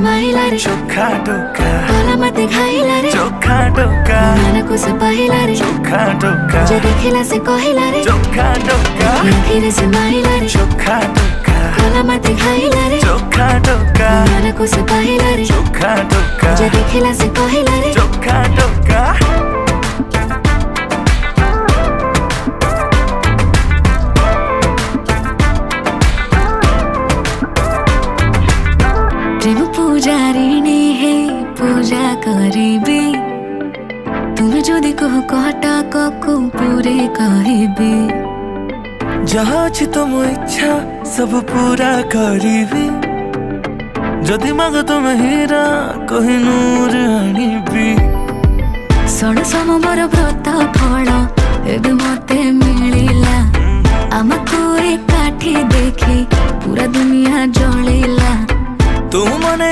माइला रे चोखा टोका भला मते खाइला रे चोखा टोका मन को से पहिला रे चोखा टोका जे देखिला से कहिला रे चोखा टोका फिर से माइला रे चोखा टोका भला मते खाइला रे चोखा टोका मन को से पहिला रे चोखा टोका जे देखिला से कहिला रे चोखा टोका प्रेम पूजारिणी हे पूजा करिबे तुम जदि कह कहटा को पूरे कहबे जहाँ अछि तुम इच्छा सब पूरा करिबी जदि माग तुम हीरा कोहिनूर आनिबी षण सोमवार व्रत फल एबे मते मिलिला आमको एकाठी देखी पूरा दुनिया जलिला तू मने